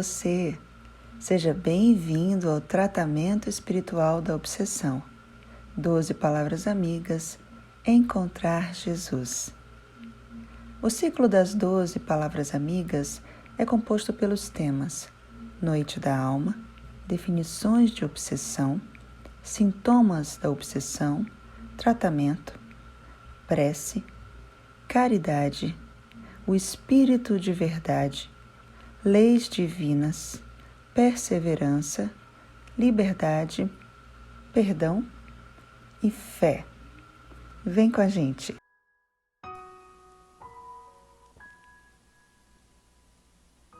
você. Seja bem-vindo ao tratamento espiritual da obsessão. 12 palavras amigas, encontrar Jesus. O ciclo das 12 palavras amigas é composto pelos temas Noite da Alma, definições de obsessão, sintomas da obsessão, tratamento, prece, caridade, o espírito de verdade, leis divinas, perseverança, liberdade, perdão e fé. Vem com a gente!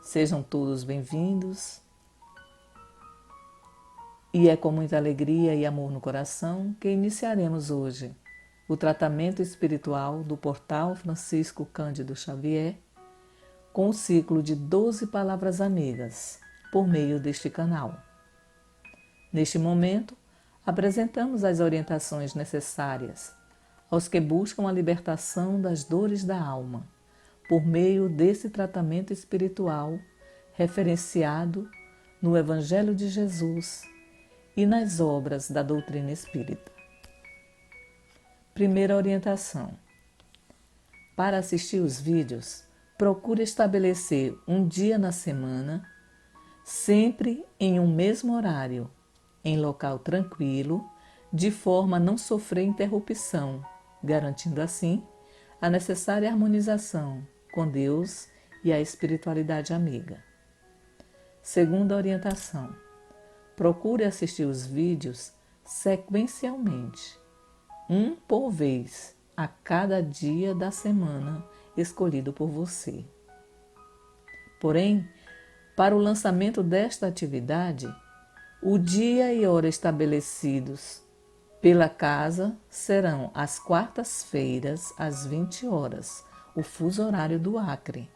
Sejam todos bem-vindos. E é com muita alegria e amor no coração que iniciaremos hoje o tratamento espiritual do Portal Francisco Cândido Xavier com o ciclo de 12 palavras amigas por meio deste canal. Neste momento, apresentamos as orientações necessárias aos que buscam a libertação das dores da alma por meio desse tratamento espiritual referenciado no Evangelho de Jesus e nas obras da doutrina espírita. Primeira orientação. Para assistir os vídeos, procure estabelecer um dia na semana, sempre em um mesmo horário, em local tranquilo, de forma a não sofrer interrupção, garantindo assim a necessária harmonização com Deus e a espiritualidade amiga. Segunda orientação. Procure assistir os vídeos sequencialmente, um por vez, a cada dia da semana escolhido por você. Porém, para o lançamento desta atividade, o dia e hora estabelecidos pela casa serão às quartas-feiras, às 20 horas, o fuso horário do Acre,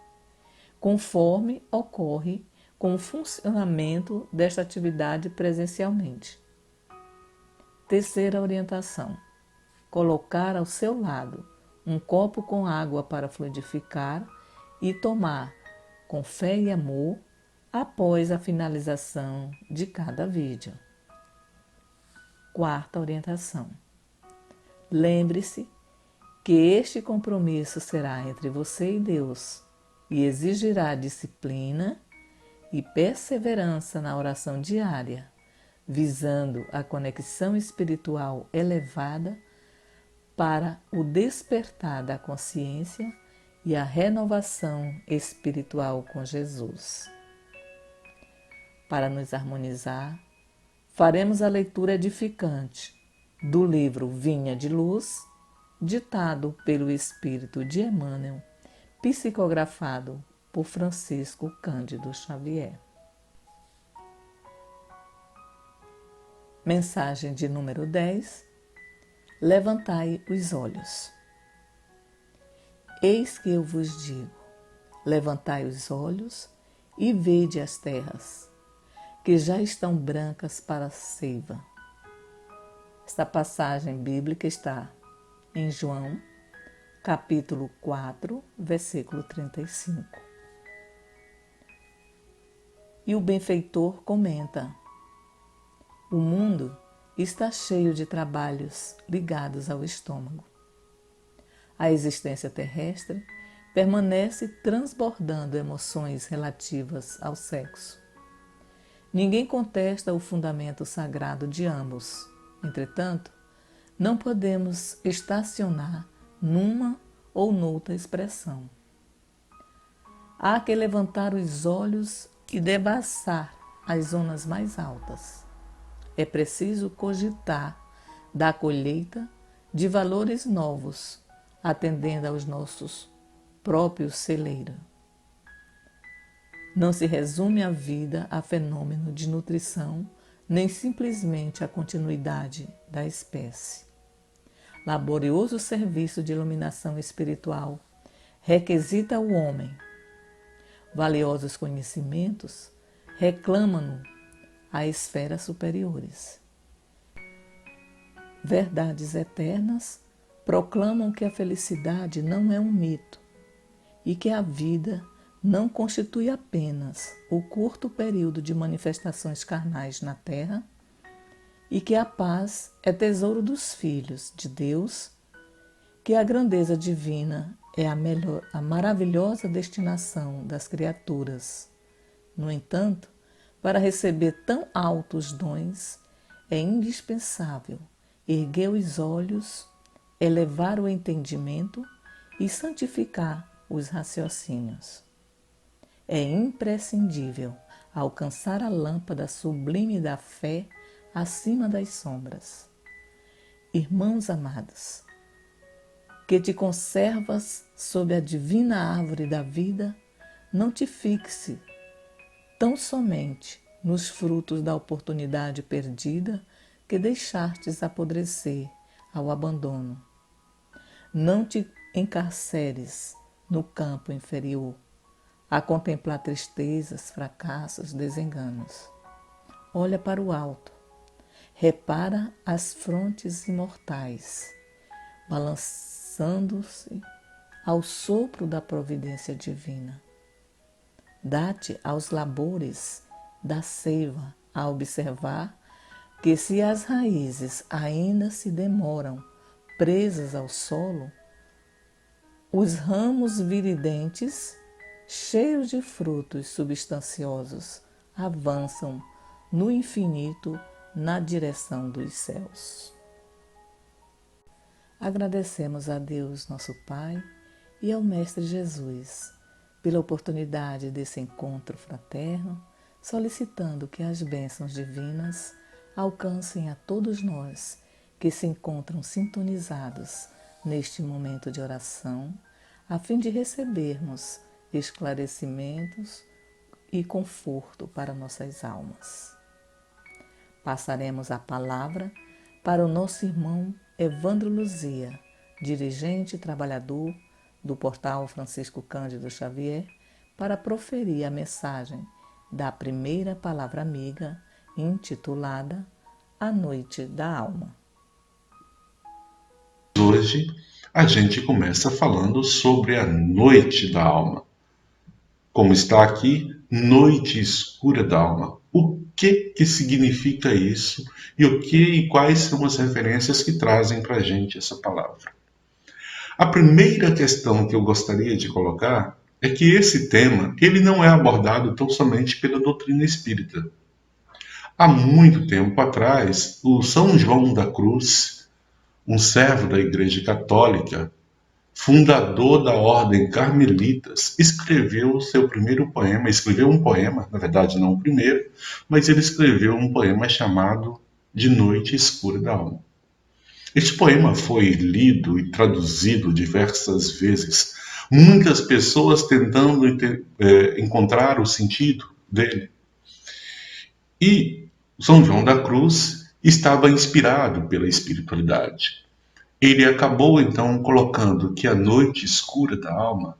conforme ocorre com o funcionamento desta atividade presencialmente. Terceira orientação. Colocar ao seu lado um copo com água para fluidificar e tomar com fé e amor após a finalização de cada vídeo. Quarta orientação. Lembre-se que este compromisso será entre você e Deus e exigirá disciplina e perseverança na oração diária, visando a conexão espiritual elevada para o despertar da consciência e a renovação espiritual com Jesus. Para nos harmonizar, faremos a leitura edificante do livro Vinha de Luz, ditado pelo Espírito de Emmanuel, psicografado por Francisco Cândido Xavier. Mensagem de número 10. Levantai os olhos. Eis que eu vos digo, levantai os olhos e vede as terras, que já estão brancas para a ceiva. Esta passagem bíblica está em João, capítulo 4, versículo 35. E o benfeitor comenta: o mundo está cheio de trabalhos ligados ao estômago. A existência terrestre permanece transbordando emoções relativas ao sexo. Ninguém contesta o fundamento sagrado de ambos. Entretanto, não podemos estacionar numa ou noutra expressão. Há que levantar os olhos e devassar as zonas mais altas. É preciso cogitar da colheita de valores novos, atendendo aos nossos próprios celeiros. Não se resume a vida a fenômeno de nutrição, nem simplesmente a continuidade da espécie. Laborioso serviço de iluminação espiritual requisita o homem. Valiosos conhecimentos reclamam-no a esferas superiores. Verdades eternas proclamam que a felicidade não é um mito e que a vida não constitui apenas o curto período de manifestações carnais na terra e que a paz é tesouro dos filhos de Deus, que a grandeza divina é a maravilhosa destinação das criaturas. No entanto, para receber tão altos dons, é indispensável erguer os olhos, elevar o entendimento e santificar os raciocínios. É imprescindível alcançar a lâmpada sublime da fé acima das sombras. Irmãos amados, que te conservas sob a divina árvore da vida, não te fixe tão somente nos frutos da oportunidade perdida que deixastes apodrecer ao abandono. Não te encarceres no campo inferior, a contemplar tristezas, fracassos, desenganos. Olha para o alto, repara as frontes imortais, balançando-se ao sopro da providência divina. Dá-te aos labores da seiva a observar que se as raízes ainda se demoram presas ao solo, os ramos viridentes, cheios de frutos substanciosos, avançam no infinito na direção dos céus. Agradecemos a Deus, nosso Pai, e ao Mestre Jesus pela oportunidade desse encontro fraterno, solicitando que as bênçãos divinas alcancem a todos nós que se encontram sintonizados neste momento de oração, a fim de recebermos esclarecimentos e conforto para nossas almas. Passaremos a palavra para o nosso irmão Evandro Luzia, dirigente e trabalhador do portal Francisco Cândido Xavier, para proferir a mensagem da primeira palavra amiga, intitulada A Noite da Alma. Hoje a gente começa falando sobre a noite da alma. Como está aqui, noite escura da alma. O que significa isso e quais são as referências que trazem para a gente essa palavra? A primeira questão que eu gostaria de colocar é que esse tema ele não é abordado tão somente pela doutrina espírita. Há muito tempo atrás, o São João da Cruz, um servo da Igreja Católica, fundador da Ordem Carmelitas, escreveu um poema, na verdade não o primeiro, mas ele escreveu um poema chamado De Noite Escura da Alma. Este poema foi lido e traduzido diversas vezes, muitas pessoas tentando encontrar o sentido dele. E São João da Cruz estava inspirado pela espiritualidade. Ele acabou então colocando que a noite escura da alma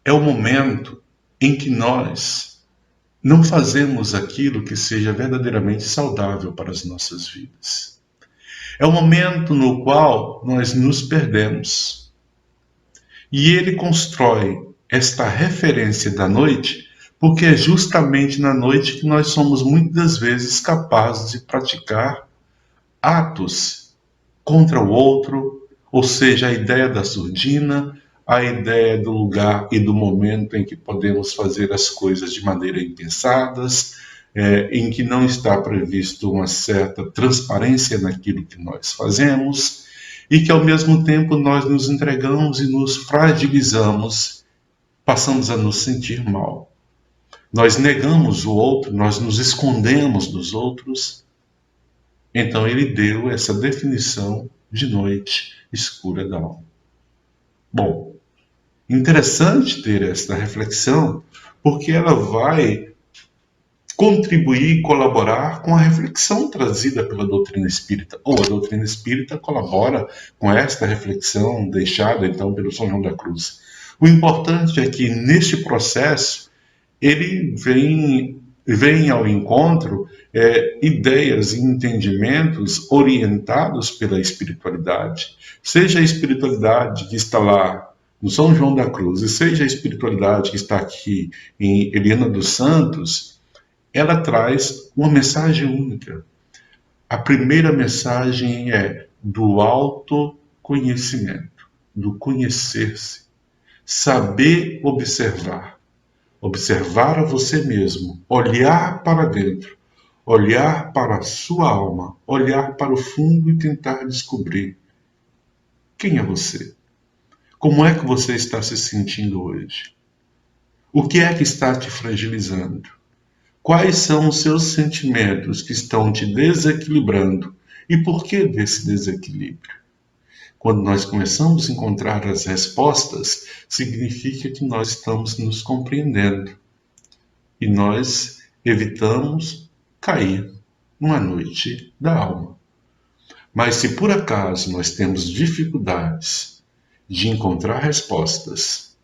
é o momento em que nós não fazemos aquilo que seja verdadeiramente saudável para as nossas vidas. É o momento no qual nós nos perdemos. E ele constrói esta referência da noite, porque é justamente na noite que nós somos muitas vezes capazes de praticar atos contra o outro, ou seja, a ideia da surdina, a ideia do lugar e do momento em que podemos fazer as coisas de maneira impensadas, em que não está previsto uma certa transparência naquilo que nós fazemos, e que ao mesmo tempo nós nos entregamos e nos fragilizamos, passamos a nos sentir mal. Nós negamos o outro, nós nos escondemos dos outros. Então ele deu essa definição de noite escura da alma. Bom, interessante ter esta reflexão, porque ela vai contribuir e colaborar com a reflexão trazida pela doutrina espírita, ou a doutrina espírita colabora com esta reflexão deixada então pelo São João da Cruz. O importante é que neste processo ele vem ao encontro ideias e entendimentos orientados pela espiritualidade, seja a espiritualidade que está lá no São João da Cruz, e seja a espiritualidade que está aqui em Eliana dos Santos, ela traz uma mensagem única. A primeira mensagem é do autoconhecimento, do conhecer-se, saber observar, observar a você mesmo, olhar para dentro, olhar para a sua alma, olhar para o fundo e tentar descobrir quem é você. Como é que você está se sentindo hoje? O que é que está te fragilizando? Quais são os seus sentimentos que estão te desequilibrando? E por que desse desequilíbrio? Quando nós começamos a encontrar as respostas, significa que nós estamos nos compreendendo. E nós evitamos cair numa noite da alma. Mas se por acaso nós temos dificuldades de encontrar respostas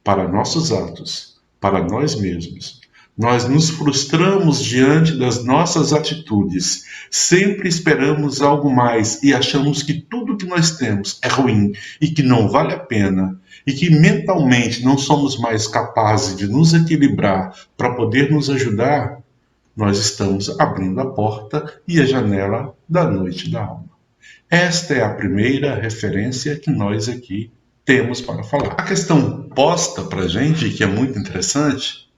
para nossos atos, para nós mesmos, nós nos frustramos diante das nossas atitudes, sempre esperamos algo mais e achamos que tudo que nós temos é ruim e que não vale a pena e que mentalmente não somos mais capazes de nos equilibrar para poder nos ajudar, nós estamos abrindo a porta e a janela da noite da alma. Esta é a primeira referência que nós aqui temos para falar. A questão posta para a gente, que é muito interessante,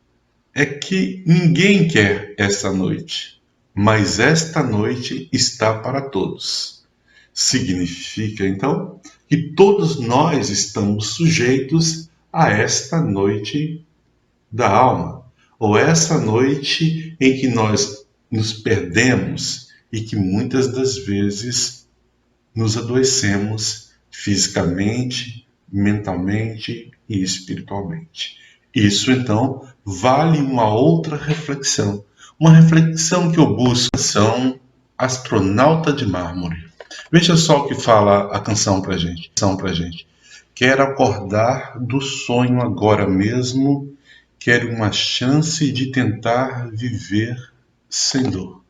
é que ninguém quer essa noite, mas esta noite está para todos. Significa, então, que todos nós estamos sujeitos a esta noite da alma, ou essa noite em que nós nos perdemos e que muitas das vezes nos adoecemos fisicamente, mentalmente e espiritualmente. Isso, então, vale uma outra reflexão. Uma reflexão que eu busco são Astronauta de Mármore. Veja só o que fala a canção pra gente. Quero acordar do sonho agora mesmo, quero uma chance de tentar viver sem dor.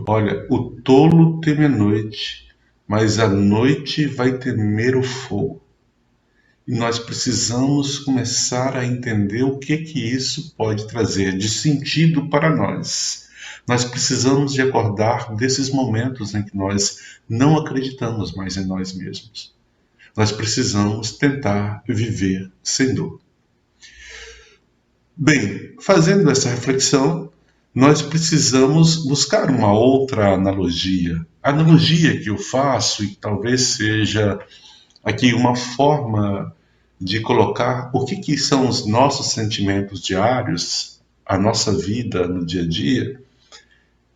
Olha, o tolo teme a noite, mas a noite vai temer o fogo. E nós precisamos começar a entender o que isso pode trazer de sentido para nós. Nós precisamos de acordar desses momentos em que nós não acreditamos mais em nós mesmos. Nós precisamos tentar viver sem dor. Bem, fazendo essa reflexão, nós precisamos buscar uma outra analogia. A analogia que eu faço, e talvez seja aqui uma forma de colocar o que são os nossos sentimentos diários, a nossa vida no dia a dia,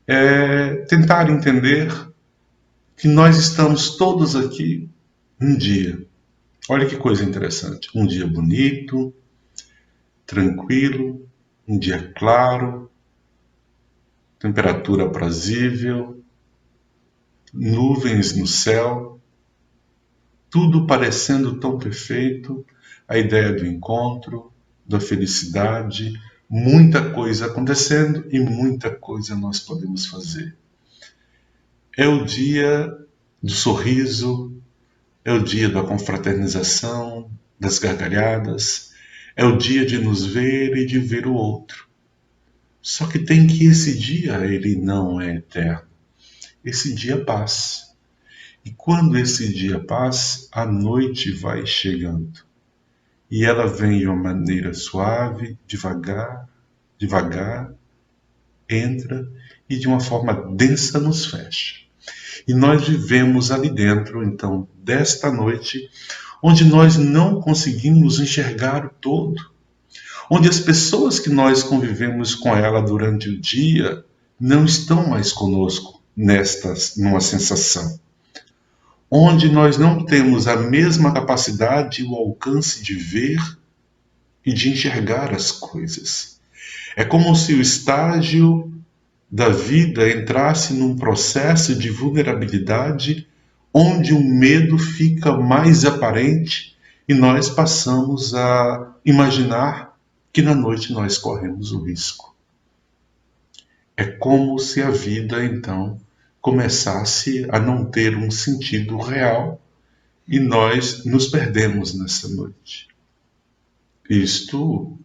é tentar entender que nós estamos todos aqui um dia. Olha que coisa interessante. Um dia bonito, tranquilo, um dia claro, temperatura aprazível, nuvens no céu, tudo parecendo tão perfeito, a ideia do encontro, da felicidade, muita coisa acontecendo e muita coisa nós podemos fazer. É o dia do sorriso, é o dia da confraternização, das gargalhadas, é o dia de nos ver e de ver o outro. Só que tem que esse dia, ele não é eterno. Esse dia passa. E quando esse dia passa, a noite vai chegando. E ela vem de uma maneira suave, devagar, entra e de uma forma densa nos fecha. E nós vivemos ali dentro, então, desta noite, onde nós não conseguimos enxergar o todo. Onde as pessoas que nós convivemos com ela durante o dia não estão mais conosco numa sensação. Onde nós não temos a mesma capacidade e o alcance de ver e de enxergar as coisas. É como se o estágio da vida entrasse num processo de vulnerabilidade onde o medo fica mais aparente e nós passamos a imaginar que na noite nós corremos o risco. É como se a vida, então, começasse a não ter um sentido real e nós nos perdemos nessa noite. Isto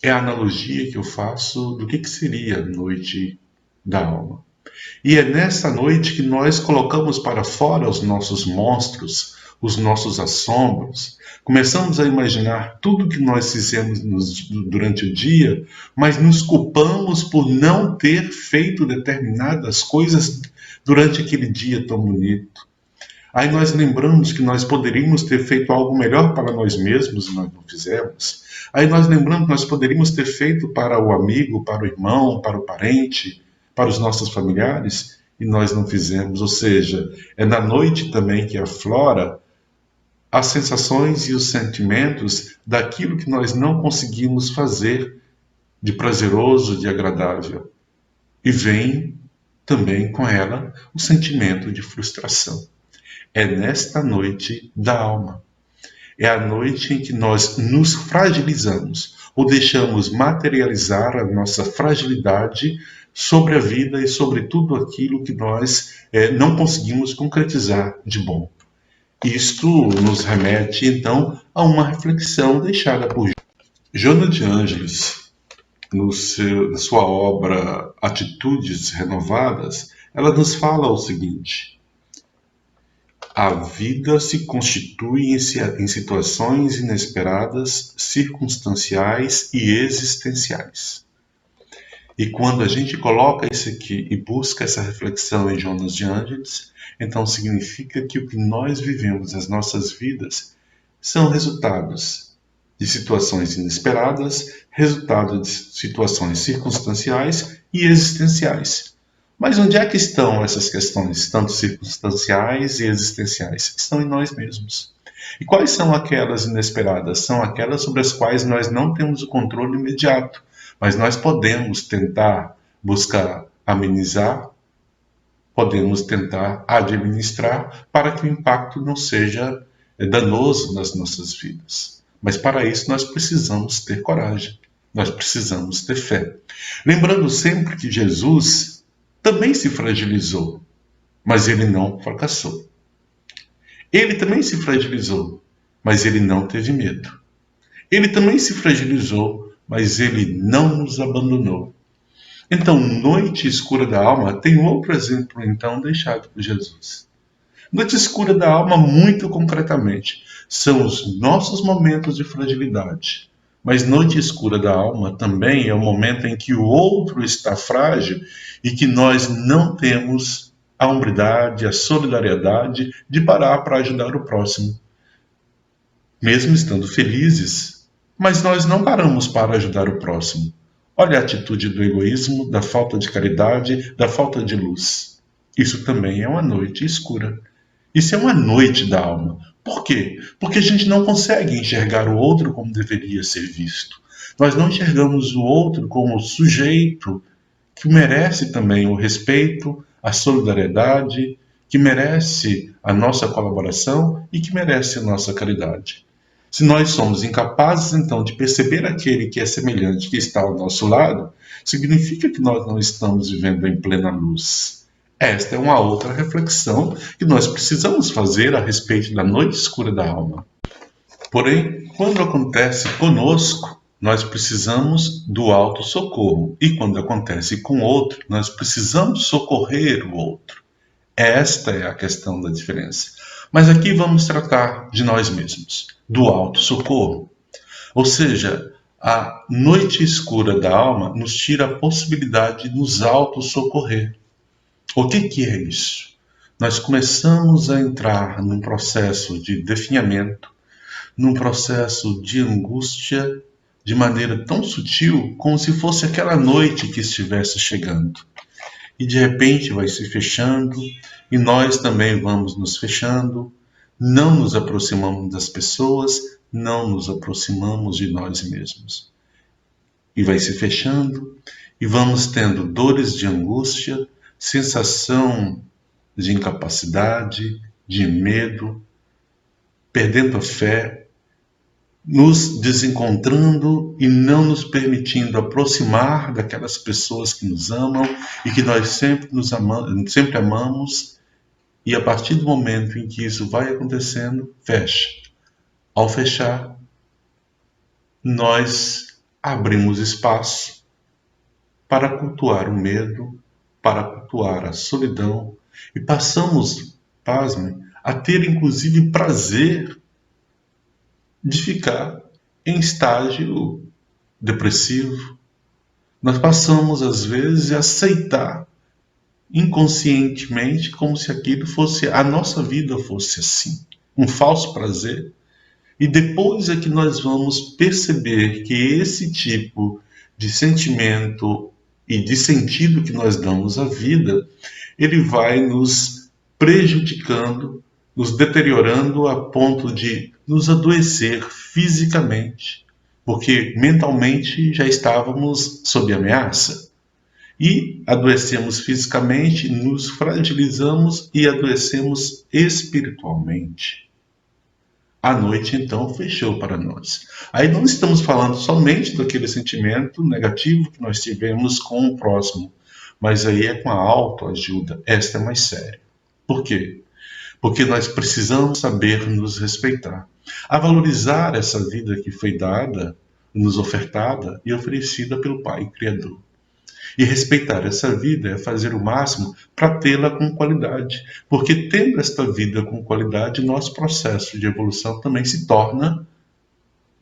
é a analogia que eu faço do que seria a noite da alma. E é nessa noite que nós colocamos para fora os nossos monstros, os nossos assombros, começamos a imaginar tudo que nós fizemos durante o dia, mas nos culpamos por não ter feito determinadas coisas durante aquele dia tão bonito. Aí nós lembramos que nós poderíamos ter feito algo melhor para nós mesmos e nós não fizemos. Aí nós lembramos que nós poderíamos ter feito para o amigo, para o irmão, para o parente, para os nossos familiares, e nós não fizemos. Ou seja, é na noite também que aflora as sensações e os sentimentos daquilo que nós não conseguimos fazer de prazeroso, de agradável. E vem também com ela o sentimento de frustração. É nesta noite da alma. É a noite em que nós nos fragilizamos, ou deixamos materializar a nossa fragilidade sobre a vida e sobre tudo aquilo que nós não conseguimos concretizar de bom. Isto nos remete, então, a uma reflexão deixada por Joana de Ângeles, na sua obra Atitudes Renovadas. Ela nos fala o seguinte: a vida se constitui em situações inesperadas, circunstanciais e existenciais. E quando a gente coloca isso aqui e busca essa reflexão em Joana de Ângeles, então significa que o que nós vivemos, as nossas vidas, são resultados de situações inesperadas, resultado de situações circunstanciais e existenciais. Mas onde é que estão essas questões, tanto circunstanciais e existenciais? Estão em nós mesmos. E quais são aquelas inesperadas? São aquelas sobre as quais nós não temos o controle imediato, mas nós podemos tentar buscar amenizar, podemos tentar administrar para que o impacto não seja danoso nas nossas vidas. Mas para isso nós precisamos ter coragem, nós precisamos ter fé. Lembrando sempre que Jesus também se fragilizou, mas ele não fracassou. Ele também se fragilizou, mas ele não teve medo. Ele também se fragilizou, mas ele não nos abandonou. Então, noite escura da alma tem outro exemplo, então, deixado por Jesus. Noite escura da alma, muito concretamente, são os nossos momentos de fragilidade. Mas noite escura da alma também é o momento em que o outro está frágil e que nós não temos a hombridade, a solidariedade de parar para ajudar o próximo. Mesmo estando felizes, mas nós não paramos para ajudar o próximo. Olha a atitude do egoísmo, da falta de caridade, da falta de luz. Isso também é uma noite escura. Isso é uma noite da alma. Por quê? Porque a gente não consegue enxergar o outro como deveria ser visto. Nós não enxergamos o outro como sujeito que merece também o respeito, a solidariedade, que merece a nossa colaboração e que merece a nossa caridade. Se nós somos incapazes, então, de perceber aquele que é semelhante, que está ao nosso lado, significa que nós não estamos vivendo em plena luz. Esta é uma outra reflexão que nós precisamos fazer a respeito da noite escura da alma. Porém, quando acontece conosco, nós precisamos do autossocorro. E quando acontece com outro, nós precisamos socorrer o outro. Esta é a questão da diferença. Mas aqui vamos tratar de nós mesmos, do autossocorro. Ou seja, a noite escura da alma nos tira a possibilidade de nos autossocorrer. O que é isso? Nós começamos a entrar num processo de definhamento, num processo de angústia, de maneira tão sutil, como se fosse aquela noite que estivesse chegando. E de repente vai se fechando, e nós também vamos nos fechando, não nos aproximamos das pessoas, não nos aproximamos de nós mesmos. E vai se fechando, e vamos tendo dores de angústia, sensação de incapacidade, de medo, perdendo a fé, nos desencontrando e não nos permitindo aproximar daquelas pessoas que nos amam e que nós sempre amamos E a partir do momento em que isso vai acontecendo, fecha. Ao fechar, nós abrimos espaço para cultuar o medo, para cultuar a solidão e passamos, pasmem, a ter inclusive prazer de ficar em estágio depressivo. Nós passamos às vezes a aceitar inconscientemente como se aquilo fosse, a nossa vida fosse assim, um falso prazer. E depois é que nós vamos perceber que esse tipo de sentimento e de sentido que nós damos à vida, ele vai nos prejudicando, nos deteriorando a ponto de nos adoecer fisicamente, porque mentalmente já estávamos sob ameaça. E adoecemos fisicamente, nos fragilizamos e adoecemos espiritualmente. A noite, então, fechou para nós. Aí não estamos falando somente daquele sentimento negativo que nós tivemos com o próximo, mas aí é com a autoajuda. Esta é mais séria. Por quê? Porque nós precisamos saber nos respeitar, a valorizar essa vida que foi dada, nos ofertada e oferecida pelo Pai Criador. E respeitar essa vida é fazer o máximo para tê-la com qualidade. Porque tendo esta vida com qualidade, nosso processo de evolução também se torna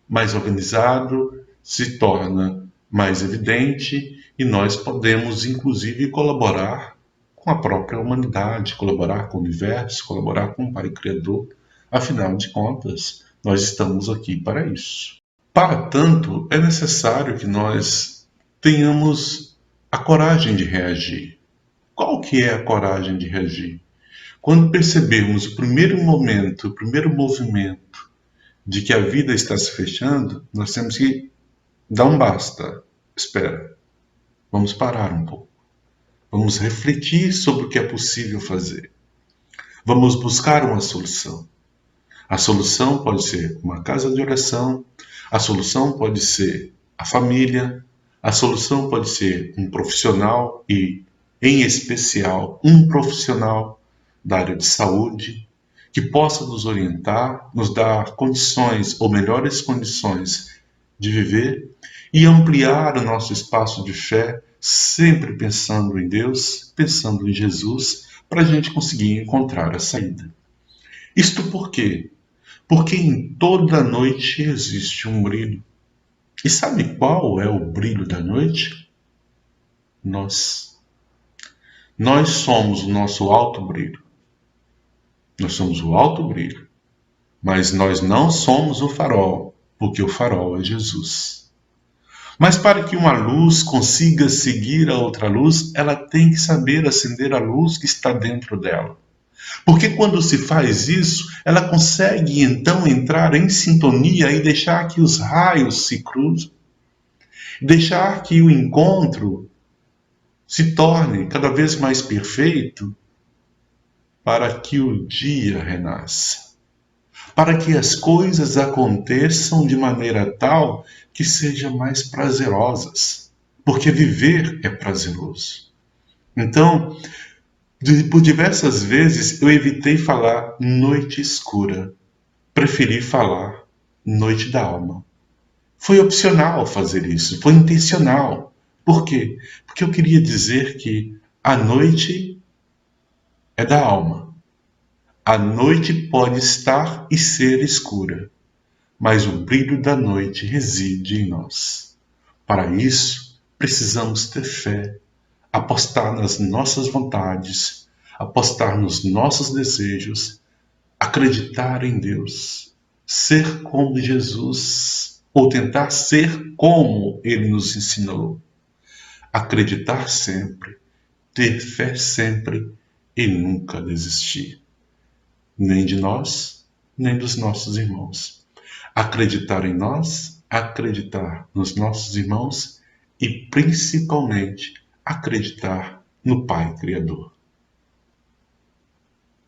mais organizado, se torna mais evidente e nós podemos, inclusive, colaborar com a própria humanidade, colaborar com o universo, colaborar com o Pai Criador. Afinal de contas, nós estamos aqui para isso. Para tanto, é necessário que nós tenhamos a coragem de reagir. Qual que é a coragem de reagir? Quando percebermos o primeiro momento, o primeiro movimento de que a vida está se fechando, nós temos que dar um basta. Espera, vamos parar um pouco. Vamos refletir sobre o que é possível fazer. Vamos buscar uma solução. A solução pode ser uma casa de oração, a solução pode ser a família, a solução pode ser um profissional e, em especial, um profissional da área de saúde que possa nos orientar, nos dar condições ou melhores condições de viver e ampliar o nosso espaço de fé, sempre pensando em Deus, pensando em Jesus, para a gente conseguir encontrar a saída. Isto por quê? Porque em toda noite existe um brilho. E sabe qual é o brilho da noite? Nós. Nós somos o nosso alto brilho. Nós somos o alto brilho. Mas nós não somos o farol, porque o farol é Jesus. Mas para que uma luz consiga seguir a outra luz, ela tem que saber acender a luz que está dentro dela. Porque quando se faz isso, ela consegue então entrar em sintonia e deixar que os raios se cruzem. Deixar que o encontro se torne cada vez mais perfeito para que o dia renasça. Para que as coisas aconteçam de maneira tal que sejam mais prazerosas. Porque viver é prazeroso. Então, por diversas vezes eu evitei falar noite escura. Preferi falar noite da alma. Foi opcional fazer isso, foi intencional. Por quê? Porque eu queria dizer que a noite é da alma. A noite pode estar e ser escura, mas o brilho da noite reside em nós. Para isso, precisamos ter fé, apostar nas nossas vontades, apostar nos nossos desejos, acreditar em Deus, ser como Jesus, ou tentar ser como Ele nos ensinou. Acreditar sempre, ter fé sempre e nunca desistir. Nem de nós, nem dos nossos irmãos. Acreditar em nós, acreditar nos nossos irmãos e, principalmente, acreditar no Pai Criador.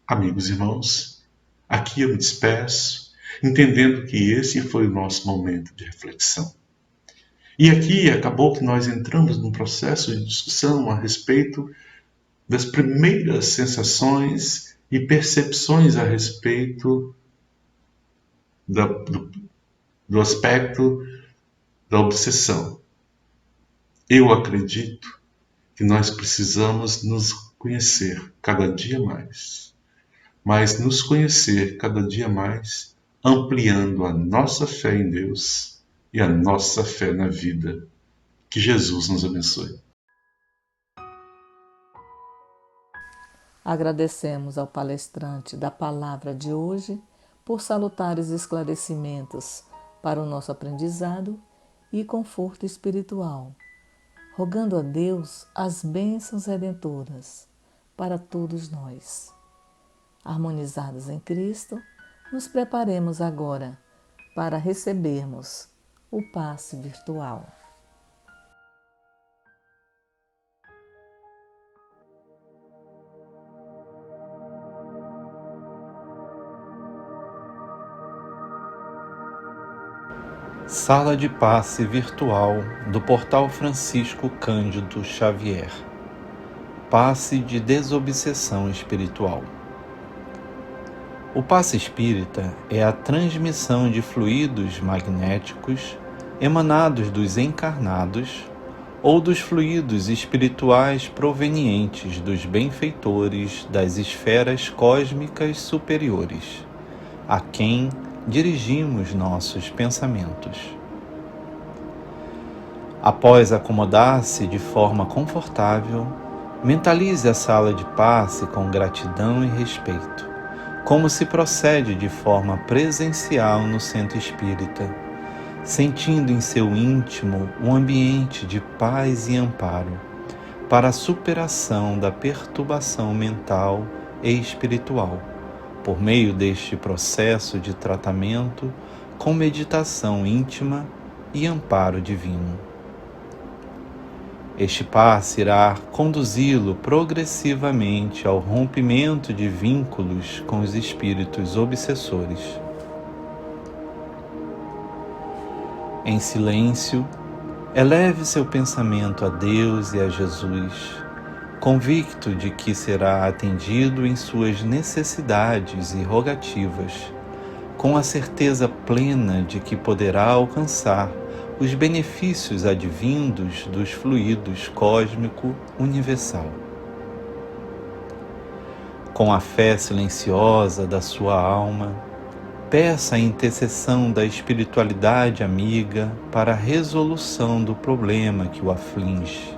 Amigos e irmãos, aqui eu me despeço, entendendo que esse foi o nosso momento de reflexão. E aqui acabou que nós entramos num processo de discussão a respeito das primeiras sensações e percepções a respeito do aspecto da obsessão. Eu acredito que nós precisamos nos conhecer cada dia mais, mas nos conhecer cada dia mais ampliando a nossa fé em Deus e a nossa fé na vida. Que Jesus nos abençoe. Agradecemos ao palestrante da palavra de hoje por salutares esclarecimentos para o nosso aprendizado e conforto espiritual, rogando a Deus as bênçãos redentoras para todos nós. Harmonizados em Cristo, nos preparemos agora para recebermos o passe virtual. Sala de passe virtual do Portal Francisco Cândido Xavier. Passe de desobsessão espiritual. O passe espírita é a transmissão de fluidos magnéticos emanados dos encarnados ou dos fluidos espirituais provenientes dos benfeitores das esferas cósmicas superiores, a quem dirigimos nossos pensamentos. Após acomodar-se de forma confortável, mentalize a sala de passe com gratidão e respeito, como se procede de forma presencial no centro espírita, sentindo em seu íntimo um ambiente de paz e amparo para a superação da perturbação mental e espiritual, por meio deste processo de tratamento com meditação íntima e amparo divino. Este passe irá conduzi-lo progressivamente ao rompimento de vínculos com os espíritos obsessores. Em silêncio, eleve seu pensamento a Deus e a Jesus, convicto de que será atendido em suas necessidades e rogativas, com a certeza plena de que poderá alcançar os benefícios advindos dos fluidos cósmico universal. Com a fé silenciosa da sua alma, peça a intercessão da espiritualidade amiga para a resolução do problema que o aflige.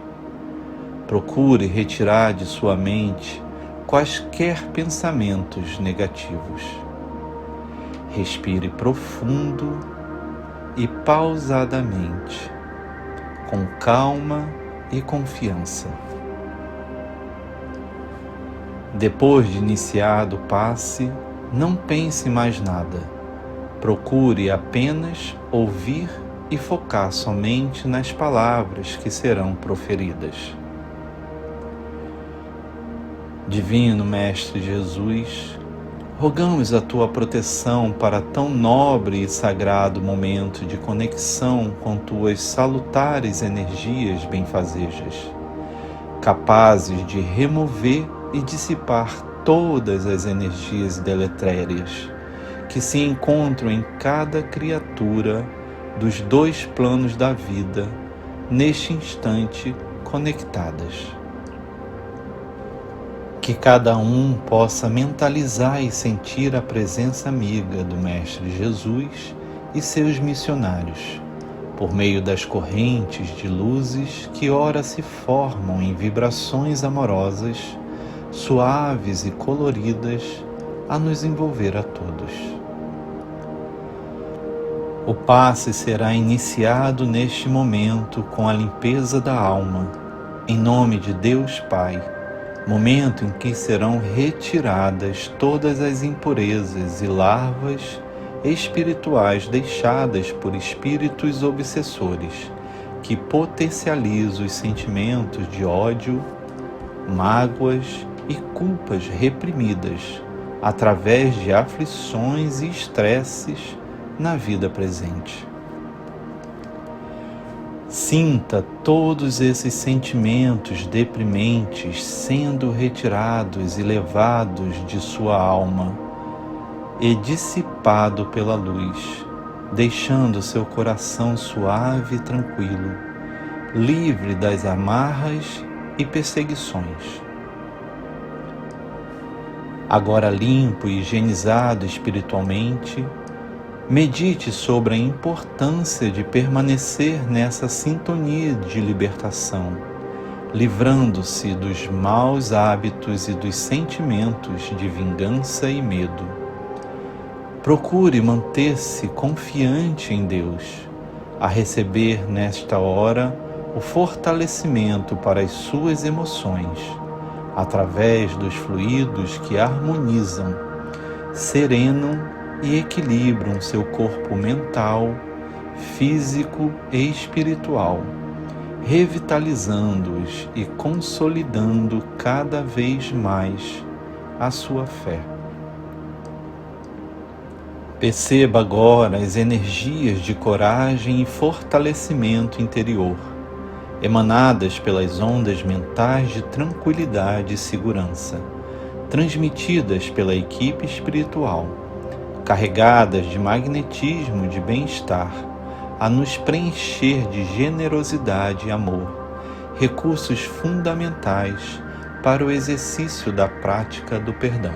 Procure retirar de sua mente quaisquer pensamentos negativos. Respire profundo e pausadamente, com calma e confiança. Depois de iniciado o passe, não pense mais nada. Procure apenas ouvir e focar somente nas palavras que serão proferidas. Divino Mestre Jesus, rogamos a Tua proteção para tão nobre e sagrado momento de conexão com Tuas salutares energias benfazejas, capazes de remover e dissipar todas as energias deletérias que se encontram em cada criatura dos dois planos da vida, neste instante conectadas. Que cada um possa mentalizar e sentir a presença amiga do Mestre Jesus e seus missionários, por meio das correntes de luzes que ora se formam em vibrações amorosas, suaves e coloridas, a nos envolver a todos. O passe será iniciado neste momento com a limpeza da alma, em nome de Deus Pai, momento em que serão retiradas todas as impurezas e larvas espirituais deixadas por espíritos obsessores, que potencializam os sentimentos de ódio, mágoas e culpas reprimidas através de aflições e estresses na vida presente. Sinta todos esses sentimentos deprimentes sendo retirados e levados de sua alma e dissipado pela luz, deixando seu coração suave e tranquilo, livre das amarras e perseguições. Agora limpo e higienizado espiritualmente, medite sobre a importância de permanecer nessa sintonia de libertação, livrando-se dos maus hábitos e dos sentimentos de vingança e medo. Procure manter-se confiante em Deus, a receber nesta hora o fortalecimento para as suas emoções, através dos fluidos que harmonizam, serenam e equilibram seu corpo mental, físico e espiritual, revitalizando-os e consolidando cada vez mais a sua fé. Perceba agora as energias de coragem e fortalecimento interior, emanadas pelas ondas mentais de tranquilidade e segurança, transmitidas pela equipe espiritual, carregadas de magnetismo de bem-estar, a nos preencher de generosidade e amor, recursos fundamentais para o exercício da prática do perdão.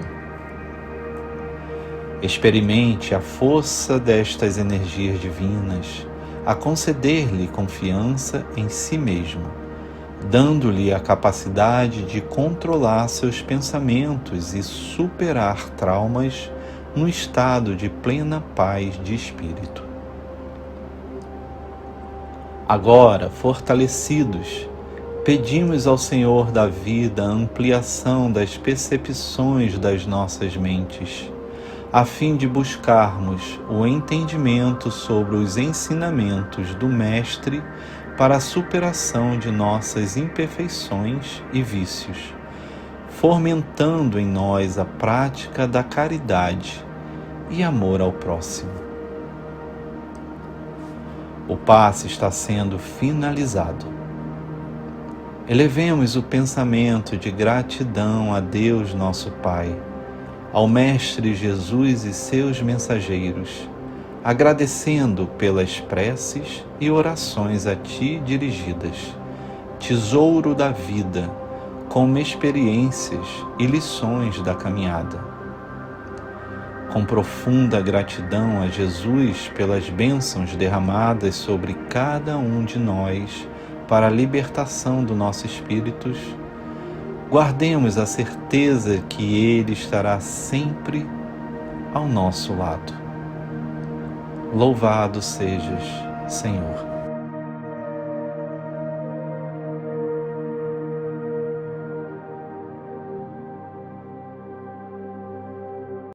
Experimente a força destas energias divinas, a conceder-lhe confiança em si mesmo, dando-lhe a capacidade de controlar seus pensamentos e superar traumas no estado de plena paz de espírito. Agora, fortalecidos, pedimos ao Senhor da vida a ampliação das percepções das nossas mentes, a fim de buscarmos o entendimento sobre os ensinamentos do Mestre para a superação de nossas imperfeições e vícios, fomentando em nós a prática da caridade e amor ao próximo. O passe está sendo finalizado. Elevemos o pensamento de gratidão a Deus nosso Pai, ao Mestre Jesus e seus mensageiros, agradecendo pelas preces e orações a Ti dirigidas, tesouro da vida, como experiências e lições da caminhada. Com profunda gratidão a Jesus pelas bênçãos derramadas sobre cada um de nós para a libertação do nosso espírito, guardemos a certeza que Ele estará sempre ao nosso lado. Louvado sejas, Senhor.